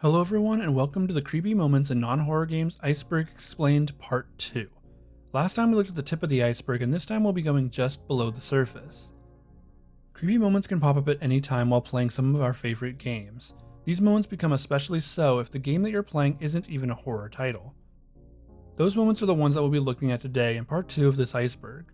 Hello everyone and welcome to the Creepy Moments in Non-Horror Games Iceberg Explained Part 2. Last time we looked at the tip of the iceberg and this time we'll be going just below the surface. Creepy moments can pop up at any time while playing some of our favorite games. These moments become especially so if the game that you're playing isn't even a horror title. Those moments are the ones that we'll be looking at today in Part 2 of this iceberg.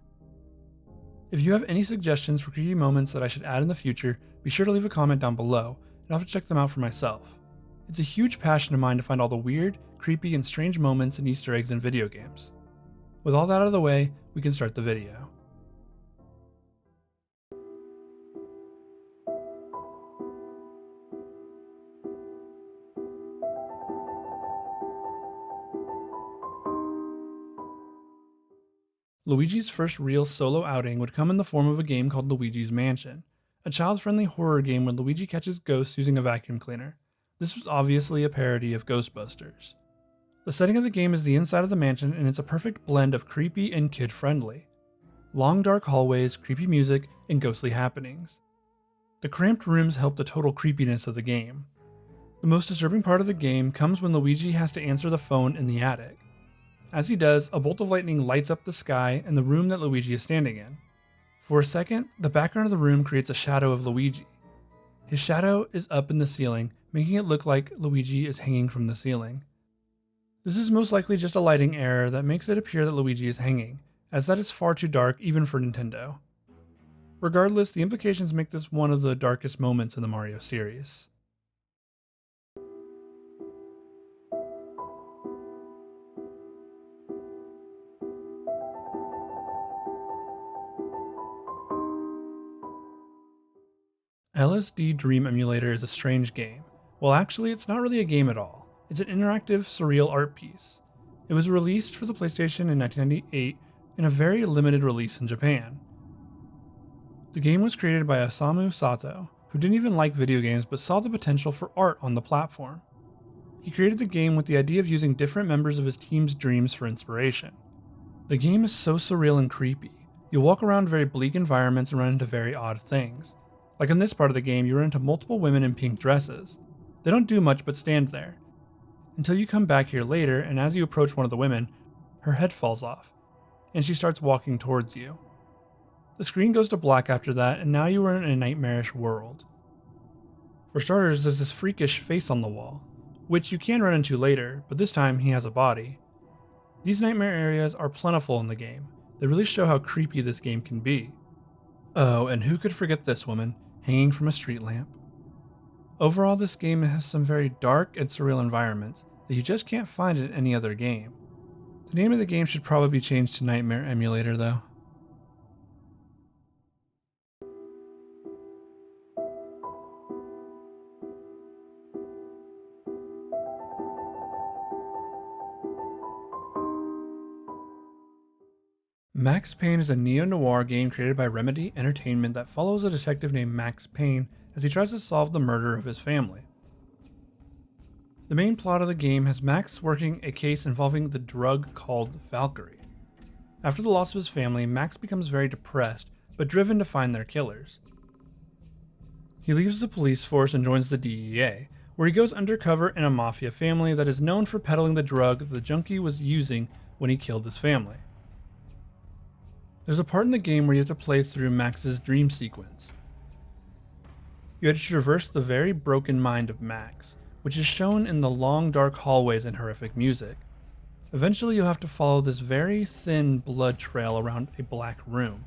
If you have any suggestions for creepy moments that I should add in the future, be sure to leave a comment down below and I'll have to check them out for myself. It's a huge passion of mine to find all the weird, creepy, and strange moments and Easter eggs in video games. With all that out of the way, we can start the video. Luigi's first real solo outing would come in the form of a game called Luigi's Mansion, a child-friendly horror game where Luigi catches ghosts using a vacuum cleaner. This was obviously a parody of Ghostbusters. The setting of the game is the inside of the mansion and it's a perfect blend of creepy and kid-friendly. Long dark hallways, creepy music, and ghostly happenings. The cramped rooms help the total creepiness of the game. The most disturbing part of the game comes when Luigi has to answer the phone in the attic. As he does, a bolt of lightning lights up the sky and the room that Luigi is standing in. For a second, the background of the room creates a shadow of Luigi. His shadow is up in the ceiling, making it look like Luigi is hanging from the ceiling. This is most likely just a lighting error that makes it appear that Luigi is hanging, as that is far too dark even for Nintendo. Regardless, the implications make this one of the darkest moments in the Mario series. LSD Dream Emulator is a strange game. Well, actually, it's not really a game at all. It's an interactive, surreal art piece. It was released for the PlayStation in 1998 in a very limited release in Japan. The game was created by Osamu Sato, who didn't even like video games but saw the potential for art on the platform. He created the game with the idea of using different members of his team's dreams for inspiration. The game is so surreal and creepy. You'll walk around very bleak environments and run into very odd things. Like in this part of the game, you run into multiple women in pink dresses. They don't do much but stand there, until you come back here later, and as you approach one of the women, her head falls off, and she starts walking towards you. The screen goes to black after that, and now you are in a nightmarish world. For starters, there's this freakish face on the wall, which you can run into later, but this time he has a body. These nightmare areas are plentiful in the game. They really show how creepy this game can be. Oh, and who could forget this woman, hanging from a street lamp? Overall, this game has some very dark and surreal environments that you just can't find in any other game. The name of the game should probably be changed to Nightmare Emulator though. Max Payne is a neo-noir game created by Remedy Entertainment that follows a detective named Max Payne as he tries to solve the murder of his family. The main plot of the game has Max working a case involving the drug called Valkyrie. After the loss of his family, Max becomes very depressed, but driven to find their killers. He leaves the police force and joins the DEA, where he goes undercover in a mafia family that is known for peddling the drug the junkie was using when he killed his family. There's a part in the game where you have to play through Max's dream sequence. You had to traverse the very broken mind of Max, which is shown in the long dark hallways and horrific music. Eventually you'll have to follow this very thin blood trail around a black room.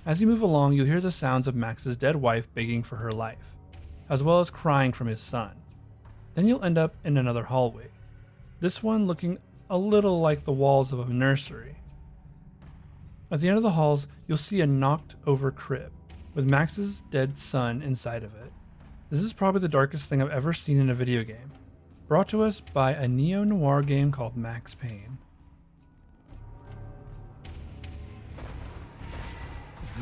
As you move along, you'll hear the sounds of Max's dead wife begging for her life, as well as crying from his son. Then you'll end up in another hallway, this one looking a little like the walls of a nursery. At the end of the halls, you'll see a knocked over crib, with Max's dead son inside of it. This is probably the darkest thing I've ever seen in a video game, brought to us by a neo-noir game called Max Payne.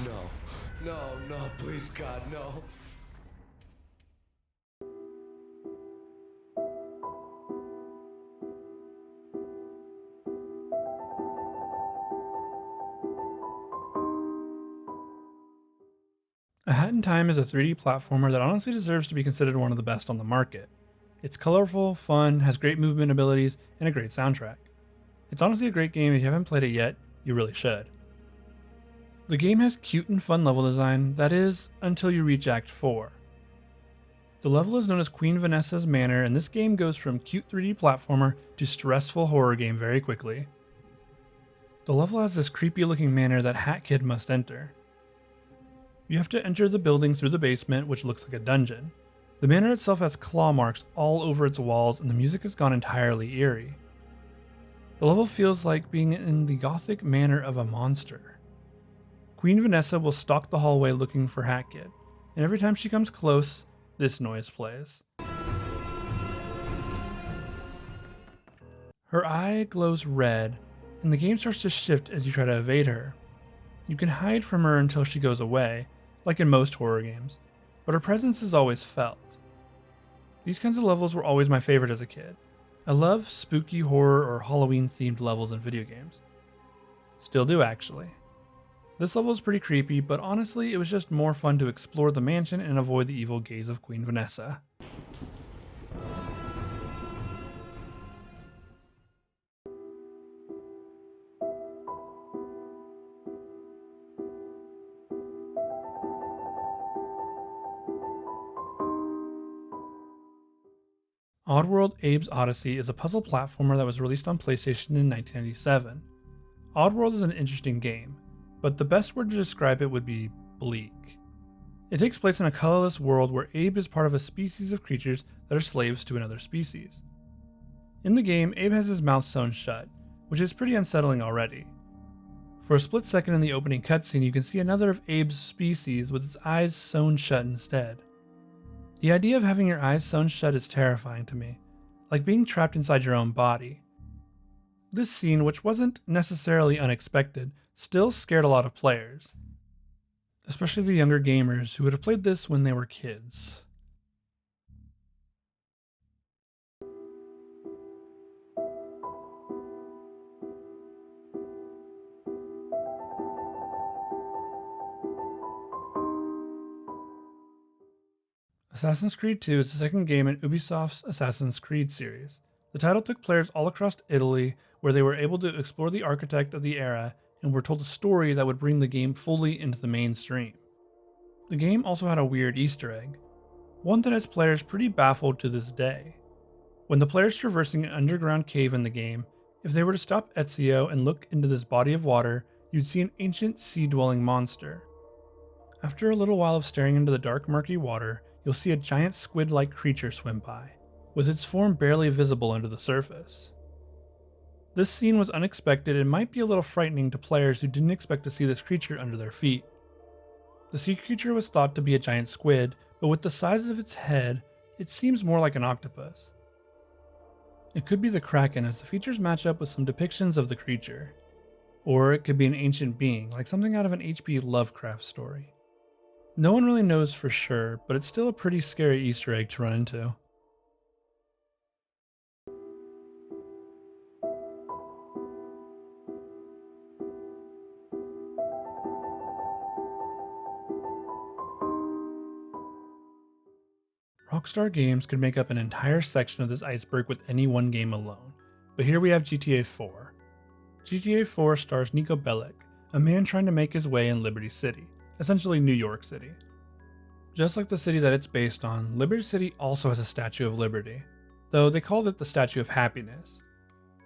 No, please God, no. A Hat in Time is a 3D platformer that honestly deserves to be considered one of the best on the market. It's colorful, fun, has great movement abilities, and a great soundtrack. It's honestly a great game. If you haven't played it yet, you really should. The game has cute and fun level design, that is, until you reach Act 4. The level is known as Queen Vanessa's Manor, and this game goes from cute 3D platformer to stressful horror game very quickly. The level has this creepy looking manor that Hat Kid must enter. You have to enter the building through the basement, which looks like a dungeon. The manor itself has claw marks all over its walls, and the music has gone entirely eerie. The level feels like being in the gothic manor of a monster. Queen Vanessa will stalk the hallway looking for Hat Kid, and every time she comes close, this noise plays. Her eye glows red, and the game starts to shift as you try to evade her. You can hide from her until she goes away, like in most horror games, but her presence is always felt. These kinds of levels were always my favorite as a kid. I love spooky horror or Halloween themed levels in video games. Still do, actually. This level is pretty creepy, but honestly it was just more fun to explore the mansion and avoid the evil gaze of Queen Vanessa. Oddworld Abe's Oddysee is a puzzle platformer that was released on PlayStation in 1997. Oddworld is an interesting game, but the best word to describe it would be bleak. It takes place in a colorless world where Abe is part of a species of creatures that are slaves to another species. In the game, Abe has his mouth sewn shut, which is pretty unsettling already. For a split second in the opening cutscene, you can see another of Abe's species with its eyes sewn shut instead. The idea of having your eyes sewn shut is terrifying to me, like being trapped inside your own body. This scene, which wasn't necessarily unexpected, still scared a lot of players, especially the younger gamers who would have played this when they were kids. Assassin's Creed 2 is the second game in Ubisoft's Assassin's Creed series. The title took players all across Italy, where they were able to explore the architect of the era and were told a story that would bring the game fully into the mainstream. The game also had a weird Easter egg, one that has players pretty baffled to this day. When the players traversing an underground cave in the game, if they were to stop Ezio and look into this body of water, you'd see an ancient sea-dwelling monster. After a little while of staring into the dark, murky water, you'll see a giant squid-like creature swim by, with its form barely visible under the surface. This scene was unexpected and might be a little frightening to players who didn't expect to see this creature under their feet. The sea creature was thought to be a giant squid, but with the size of its head, it seems more like an octopus. It could be the Kraken, as the features match up with some depictions of the creature. Or it could be an ancient being, like something out of an H.P. Lovecraft story. No one really knows for sure, but it's still a pretty scary Easter egg to run into. Rockstar Games could make up an entire section of this iceberg with any one game alone, but here we have GTA 4. GTA 4 stars Niko Bellic, a man trying to make his way in Liberty City, essentially New York City. Just like the city that it's based on, Liberty City also has a Statue of Liberty, though they called it the Statue of Happiness.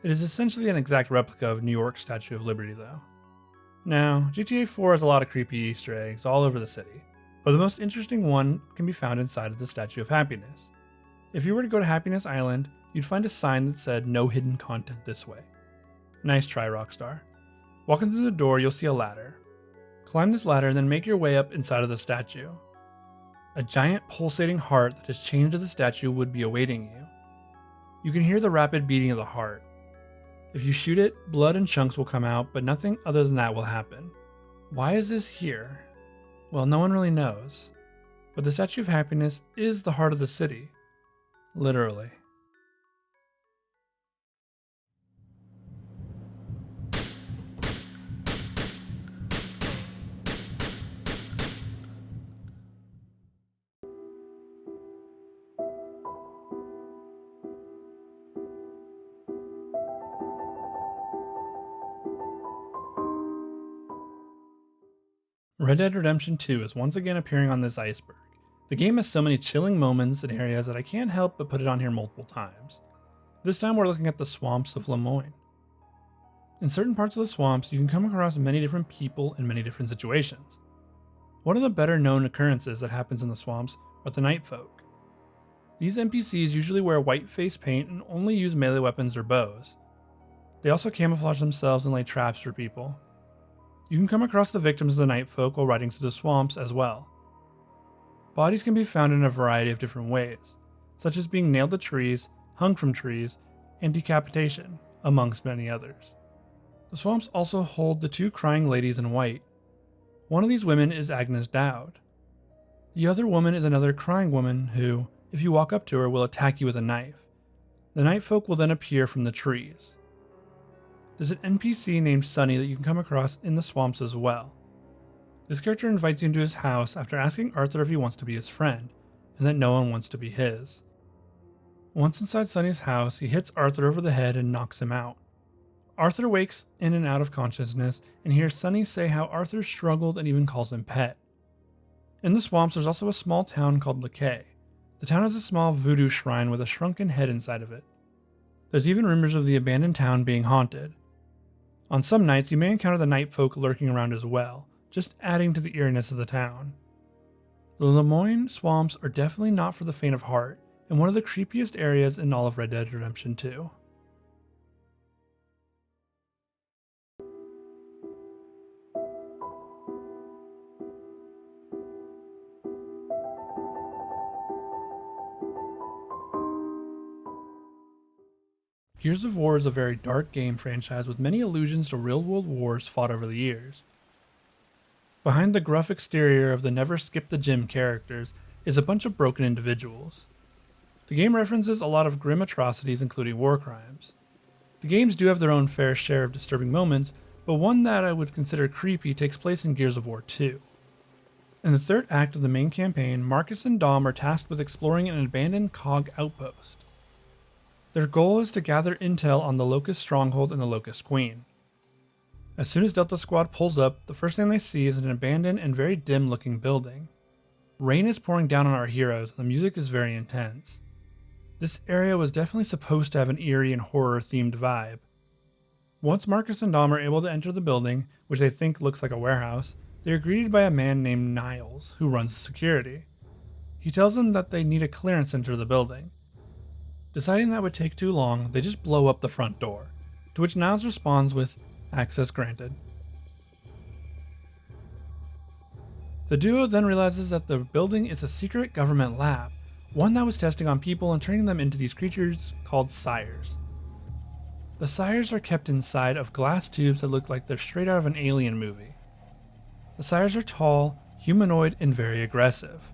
It is essentially an exact replica of New York's Statue of Liberty though. Now, GTA 4 has a lot of creepy Easter eggs all over the city, but the most interesting one can be found inside of the Statue of Happiness. If you were to go to Happiness Island, you'd find a sign that said "No hidden content this way." Nice try, Rockstar. Walking through the door, you'll see a ladder. Climb this ladder and then make your way up inside of the statue. A giant pulsating heart that is chained to the statue would be awaiting you. You can hear the rapid beating of the heart. If you shoot it, blood and chunks will come out, but nothing other than that will happen. Why is this here? Well, no one really knows. But the Statue of Happiness is the heart of the city. Literally. Red Dead Redemption 2 is once again appearing on this iceberg. The game has so many chilling moments and areas that I can't help but put it on here multiple times. This time we're looking at the swamps of Lemoyne. In certain parts of the swamps, you can come across many different people in many different situations. One of the better known occurrences that happens in the swamps are the night folk. These NPCs usually wear white face paint and only use melee weapons or bows. They also camouflage themselves and lay traps for people. You can come across the victims of the night folk while riding through the swamps as well. Bodies can be found in a variety of different ways, such as being nailed to trees, hung from trees, and decapitation, amongst many others. The swamps also hold the two crying ladies in white. One of these women is Agnes Dowd. The other woman is another crying woman who, if you walk up to her, will attack you with a knife. The night folk will then appear from the trees. There's an NPC named Sunny that you can come across in the swamps as well. This character invites you into his house after asking Arthur if he wants to be his friend, and that no one wants to be his. Once inside Sunny's house, he hits Arthur over the head and knocks him out. Arthur wakes in and out of consciousness and hears Sunny say how Arthur struggled and even calls him pet. In the swamps, there's also a small town called Lakay. The town has a small voodoo shrine with a shrunken head inside of it. There's even rumors of the abandoned town being haunted. On some nights, you may encounter the night folk lurking around as well, just adding to the eeriness of the town. The Lemoyne swamps are definitely not for the faint of heart, and one of the creepiest areas in all of Red Dead Redemption 2. Gears of War is a very dark game franchise with many allusions to real-world wars fought over the years. Behind the gruff exterior of the never skip the gym characters is a bunch of broken individuals. The game references a lot of grim atrocities, including war crimes. The games do have their own fair share of disturbing moments, but one that I would consider creepy takes place in Gears of War 2. In the third act of the main campaign, Marcus and Dom are tasked with exploring an abandoned COG outpost. Their goal is to gather intel on the Locust Stronghold and the Locust Queen. As soon as Delta Squad pulls up, the first thing they see is an abandoned and very dim looking building. Rain is pouring down on our heroes and the music is very intense. This area was definitely supposed to have an eerie and horror themed vibe. Once Marcus and Dom are able to enter the building, which they think looks like a warehouse, they are greeted by a man named Niles, who runs security. He tells them that they need a clearance to enter the building. Deciding that would take too long, they just blow up the front door, to which Niles responds with, "Access granted." The duo then realizes that the building is a secret government lab, one that was testing on people and turning them into these creatures called sires. The sires are kept inside of glass tubes that look like they're straight out of an alien movie. The sires are tall, humanoid, and very aggressive.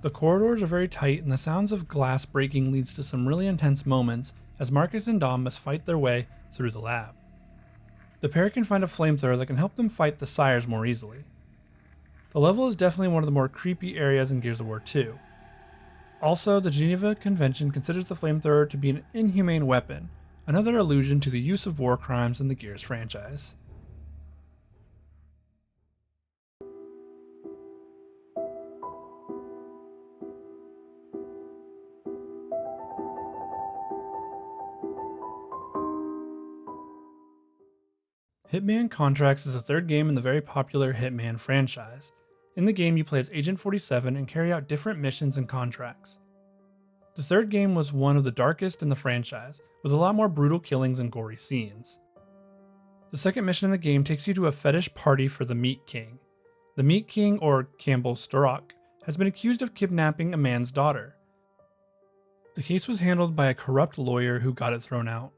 The corridors are very tight and the sounds of glass breaking leads to some really intense moments as Marcus and Dom must fight their way through the lab. The pair can find a flamethrower that can help them fight the sires more easily. The level is definitely one of the more creepy areas in Gears of War 2. Also, the Geneva Convention considers the flamethrower to be an inhumane weapon, another allusion to the use of war crimes in the Gears franchise. Hitman Contracts is the third game in the very popular Hitman franchise. In the game, you play as Agent 47 and carry out different missions and contracts. The third game was one of the darkest in the franchise, with a lot more brutal killings and gory scenes. The second mission in the game takes you to a fetish party for the Meat King. The Meat King, or Campbell Sturrock, has been accused of kidnapping a man's daughter. The case was handled by a corrupt lawyer who got it thrown out.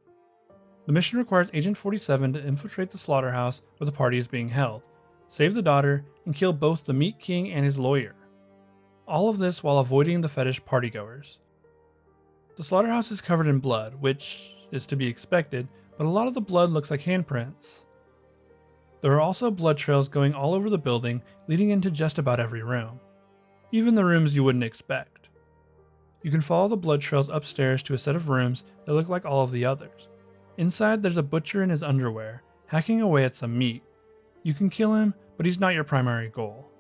The mission requires Agent 47 to infiltrate the slaughterhouse where the party is being held, save the daughter, and kill both the Meat King and his lawyer. All of this while avoiding the fetish partygoers. The slaughterhouse is covered in blood, which is to be expected, but a lot of the blood looks like handprints. There are also blood trails going all over the building, leading into just about every room. Even the rooms you wouldn't expect. You can follow the blood trails upstairs to a set of rooms that look like all of the others. Inside, there's a butcher in his underwear, hacking away at some meat. You can kill him, but but he's not your primary goal.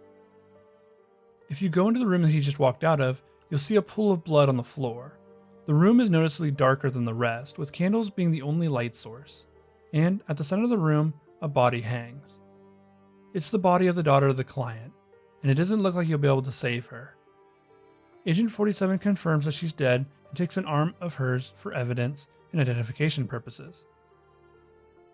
If you go into the room that he just walked out of, you'll see a pool of blood on the floor. The room is noticeably darker than the rest, with candles being the only light source. And at the center of the room, a body hangs. It's the body of the daughter of the client, and it doesn't look like you'll be able to save her. Agent 47 confirms that she's dead and takes an arm of hers for evidence and identification purposes.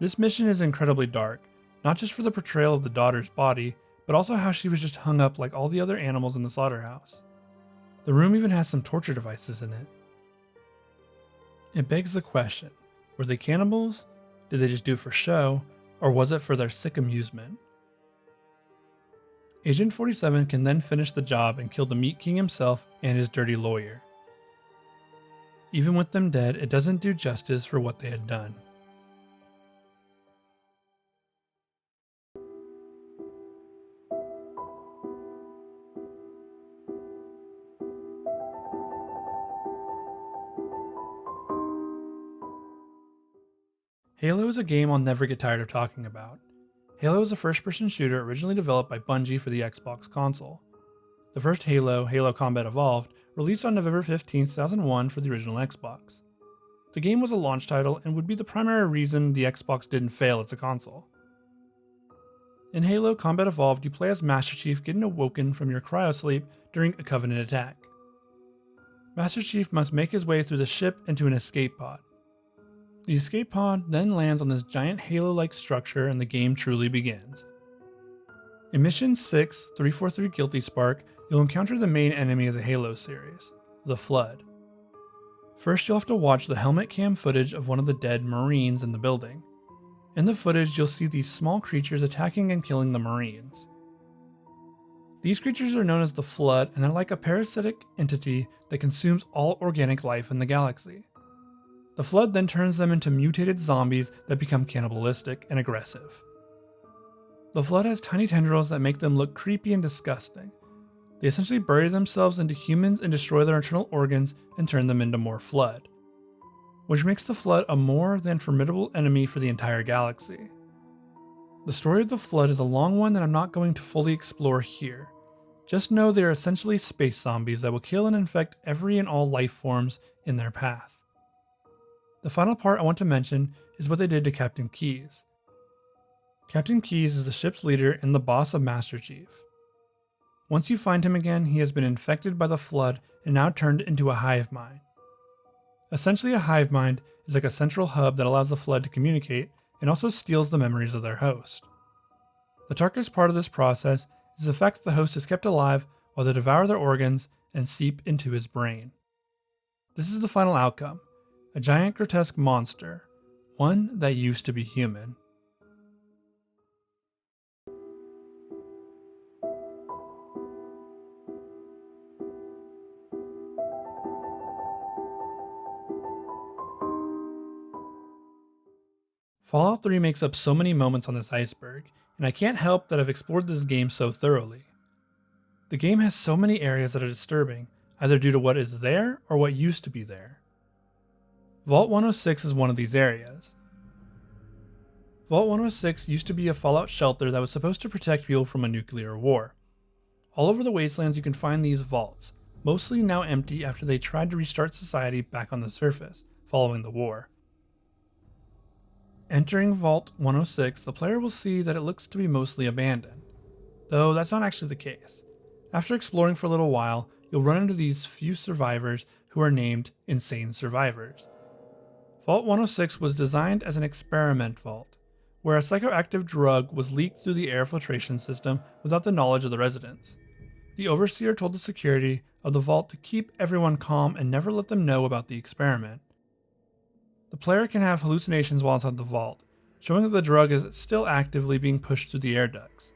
This mission is incredibly dark, not just for the portrayal of the daughter's body, but also how she was just hung up like all the other animals in the slaughterhouse. The room even has some torture devices in it. It begs the question, were they cannibals? Did they just do it for show? Or was it for their sick amusement? Agent 47 can then finish the job and kill the Meat King himself and his dirty lawyer. Even with them dead, it doesn't do justice for what they had done. Halo is a game I'll never get tired of talking about. Halo is a first-person shooter originally developed by Bungie for the Xbox console. The first Halo, Halo Combat Evolved, released on November 15, 2001 for the original Xbox. The game was a launch title and would be the primary reason the Xbox didn't fail as a console. In Halo Combat Evolved, you play as Master Chief getting awoken from your cryosleep during a Covenant attack. Master Chief must make his way through the ship into an escape pod. The escape pod then lands on this giant Halo-like structure and the game truly begins. In Mission 6, 343 Guilty Spark, you'll encounter the main enemy of the Halo series, the Flood. First, you'll have to watch the helmet cam footage of one of the dead Marines in the building. In the footage, you'll see these small creatures attacking and killing the Marines. These creatures are known as the Flood, and they're like a parasitic entity that consumes all organic life in the galaxy. The Flood then turns them into mutated zombies that become cannibalistic and aggressive. The Flood has tiny tendrils that make them look creepy and disgusting. They essentially bury themselves into humans and destroy their internal organs and turn them into more Flood, which makes the Flood a more than formidable enemy for the entire galaxy. The story of the Flood is a long one that I'm not going to fully explore here. Just know they are essentially space zombies that will kill and infect every and all life forms in their path. The final part I want to mention is what they did to Captain Keyes. Captain Keyes is the ship's leader and the boss of Master Chief. Once you find him again, he has been infected by the Flood and now turned into a hive mind. Essentially, a hive mind is like a central hub that allows the Flood to communicate and also steals the memories of their host. The darkest part of this process is the fact that the host is kept alive while they devour their organs and seep into his brain. This is the final outcome. A giant grotesque monster, one that used to be human. Fallout 3 makes up so many moments on this iceberg, and I can't help that I've explored this game so thoroughly. The game has so many areas that are disturbing, either due to what is there or what used to be there. Vault 106 is one of these areas. Vault 106 used to be a Fallout shelter that was supposed to protect people from a nuclear war. All over the wastelands you can find these vaults, mostly now empty after they tried to restart society back on the surface, following the war. Entering Vault 106, the player will see that it looks to be mostly abandoned, though that's not actually the case. After exploring for a little while, you'll run into these few survivors who are named Insane Survivors. Vault 106 was designed as an experiment vault, where a psychoactive drug was leaked through the air filtration system without the knowledge of the residents. The overseer told the security of the vault to keep everyone calm and never let them know about the experiment. The player can have hallucinations while inside the vault, showing that the drug is still actively being pushed through the air ducts.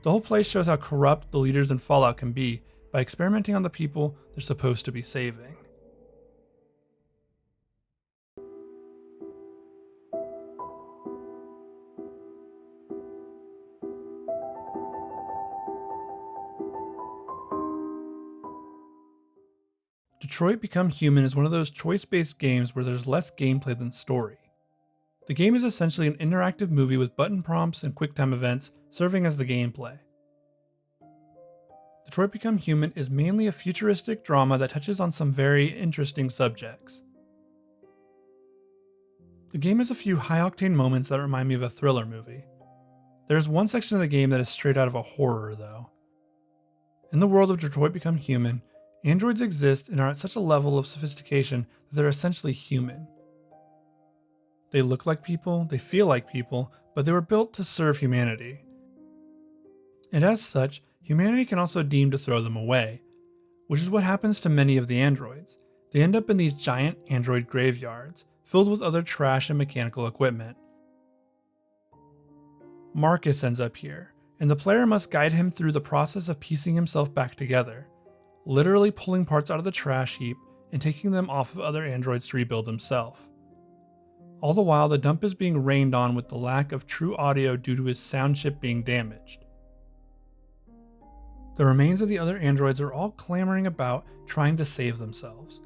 The whole place shows how corrupt the leaders in Fallout can be by experimenting on the people they're supposed to be saving. Detroit Become Human is one of those choice-based games where there's less gameplay than story. The game is essentially an interactive movie with button prompts and QuickTime events serving as the gameplay. Detroit Become Human is mainly a futuristic drama that touches on some very interesting subjects. The game has a few high-octane moments that remind me of a thriller movie. There's one section of the game that is straight out of a horror, though. In the world of Detroit Become Human, androids exist and are at such a level of sophistication that they're essentially human. They look like people, they feel like people, but they were built to serve humanity. And as such, humanity can also deem to throw them away, which is what happens to many of the androids. They end up in these giant android graveyards, filled with other trash and mechanical equipment. Marcus ends up here, and the player must guide him through the process of piecing himself back together, literally pulling parts out of the trash heap and taking them off of other androids to rebuild himself. All the while, the dump is being rained on with the lack of true audio due to his sound chip being damaged. The remains of the other androids are all clamoring about trying to save themselves.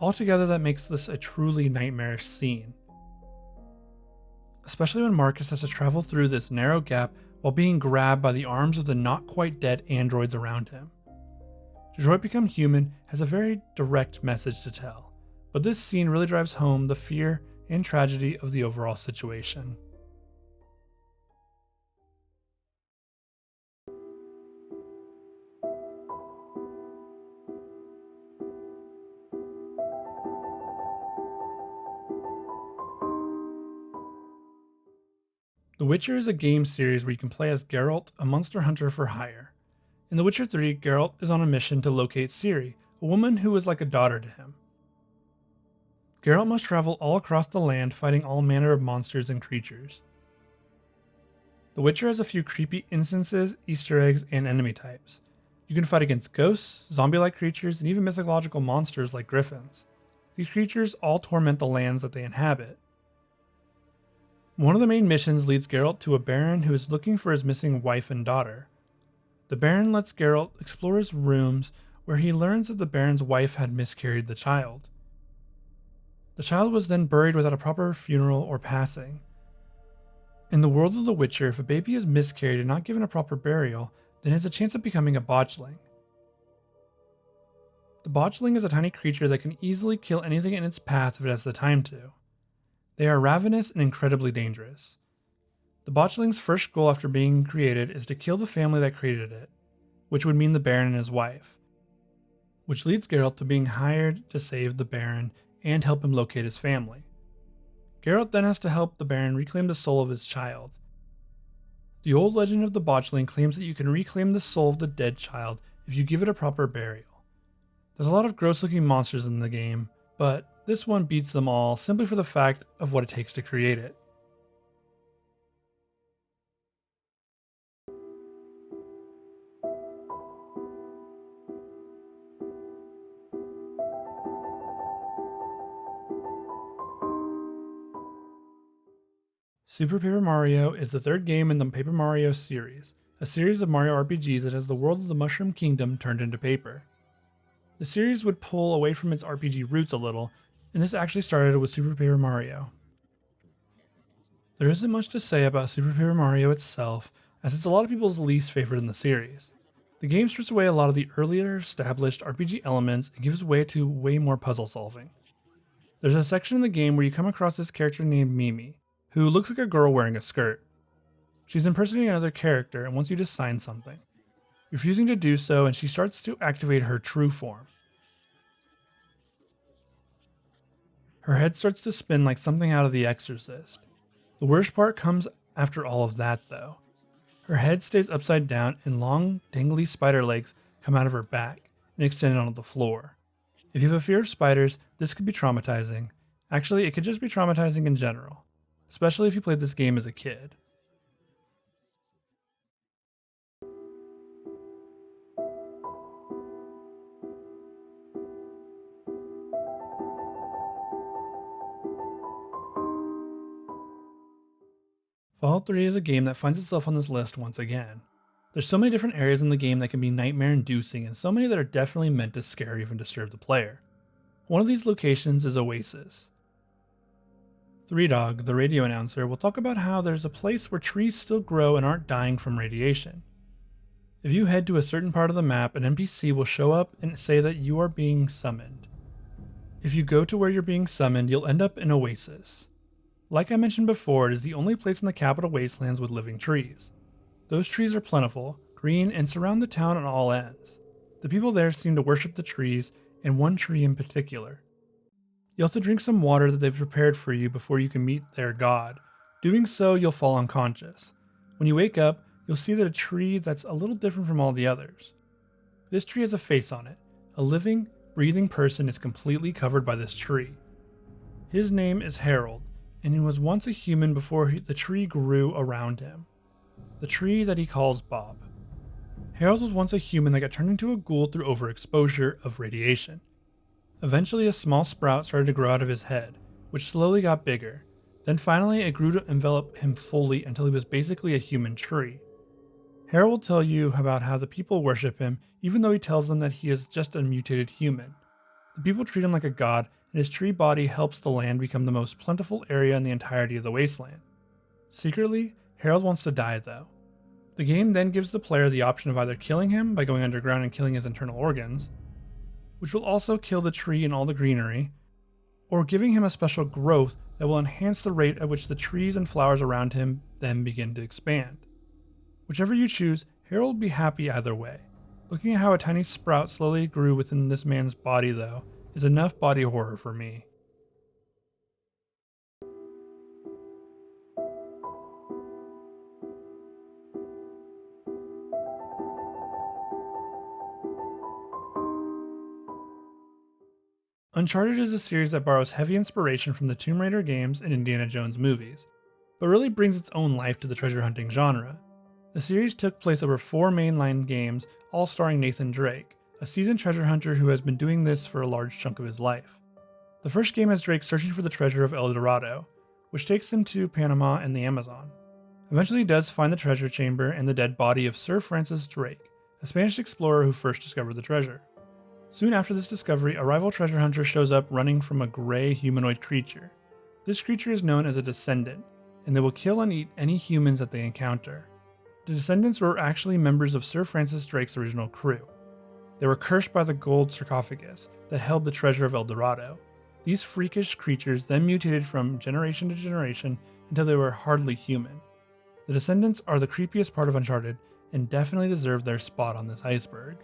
Altogether, that makes this a truly nightmarish scene. Especially when Marcus has to travel through this narrow gap while being grabbed by the arms of the not quite dead androids around him. Detroit Become Human has a very direct message to tell, but this scene really drives home the fear and tragedy of the overall situation. The Witcher is a game series where you can play as Geralt, a monster hunter for hire. In The Witcher 3, Geralt is on a mission to locate Ciri, a woman who is like a daughter to him. Geralt must travel all across the land fighting all manner of monsters and creatures. The Witcher has a few creepy instances, Easter eggs, and enemy types. You can fight against ghosts, zombie-like creatures, and even mythological monsters like griffins. These creatures all torment the lands that they inhabit. One of the main missions leads Geralt to a baron who is looking for his missing wife and daughter. The baron lets Geralt explore his rooms, where he learns that the baron's wife had miscarried the child. The child was then buried without a proper funeral or passing. In the world of The Witcher, if a baby is miscarried and not given a proper burial, then it has a chance of becoming a botchling. The botchling is a tiny creature that can easily kill anything in its path if it has the time to. They are ravenous and incredibly dangerous. The botchling's first goal after being created is to kill the family that created it, which would mean the Baron and his wife, which leads Geralt to being hired to save the Baron and help him locate his family. Geralt then has to help the Baron reclaim the soul of his child. The old legend of the botchling claims that you can reclaim the soul of the dead child if you give it a proper burial. There's a lot of gross looking monsters in the game, but this one beats them all simply for the fact of what it takes to create it. Super Paper Mario is the third game in the Paper Mario series, a series of Mario RPGs that has the world of the Mushroom Kingdom turned into paper. The series would pull away from its RPG roots a little, and this actually started with Super Paper Mario. There isn't much to say about Super Paper Mario itself, as it's a lot of people's least favorite in the series. The game strips away a lot of the earlier established RPG elements and gives way to way more puzzle solving. There's a section in the game where you come across this character named Mimi, who looks like a girl wearing a skirt. She's impersonating another character and wants you to sign something, refusing to do so, and she starts to activate her true form. Her head starts to spin like something out of The Exorcist. The worst part comes after all of that, though. Her head stays upside down and long, dangly spider legs come out of her back and extend onto the floor. If you have a fear of spiders, this could be traumatizing. Actually, it could just be traumatizing in general, especially if you played this game as a kid. Fallout 3 is a game that finds itself on this list once again. There's so many different areas in the game that can be nightmare-inducing, and so many that are definitely meant to scare or even disturb the player. One of these locations is Oasis. Three Dog, the radio announcer, will talk about how there's a place where trees still grow and aren't dying from radiation. If you head to a certain part of the map, an NPC will show up and say that you are being summoned. If you go to where you're being summoned, you'll end up in Oasis. Like I mentioned before, it is the only place in the capital wastelands with living trees. Those trees are plentiful, green, and surround the town on all ends. The people there seem to worship the trees, and one tree in particular. You'll have to drink some water that they've prepared for you before you can meet their god. Doing so, you'll fall unconscious. When you wake up, you'll see that a tree that's a little different from all the others. This tree has a face on it. A living, breathing person is completely covered by this tree. His name is Harold, and he was once a human before the tree grew around him. The tree that he calls Bob. Harold was once a human that got turned into a ghoul through overexposure of radiation. Eventually a small sprout started to grow out of his head, which slowly got bigger. Then finally it grew to envelop him fully until he was basically a human tree. Harold will tell you about how the people worship him, even though he tells them that he is just a mutated human. The people treat him like a god, and his tree body helps the land become the most plentiful area in the entirety of the wasteland. Secretly, Harold wants to die though. The game then gives the player the option of either killing him by going underground and killing his internal organs, which will also kill the tree and all the greenery, or giving him a special growth that will enhance the rate at which the trees and flowers around him then begin to expand. Whichever you choose, Harold will be happy either way. Looking at how a tiny sprout slowly grew within this man's body though, is enough body horror for me. Uncharted is a series that borrows heavy inspiration from the Tomb Raider games and Indiana Jones movies, but really brings its own life to the treasure hunting genre. The series took place over 4 mainline games, all starring Nathan Drake, a seasoned treasure hunter who has been doing this for a large chunk of his life. The first game has Drake searching for the treasure of El Dorado, which takes him to Panama and the Amazon. Eventually he does find the treasure chamber and the dead body of Sir Francis Drake, a Spanish explorer who first discovered the treasure. Soon after this discovery, a rival treasure hunter shows up running from a gray humanoid creature. This creature is known as a Descendant, and they will kill and eat any humans that they encounter. The Descendants were actually members of Sir Francis Drake's original crew. They were cursed by the gold sarcophagus that held the treasure of El Dorado. These freakish creatures then mutated from generation to generation until they were hardly human. The Descendants are the creepiest part of Uncharted and definitely deserve their spot on this iceberg.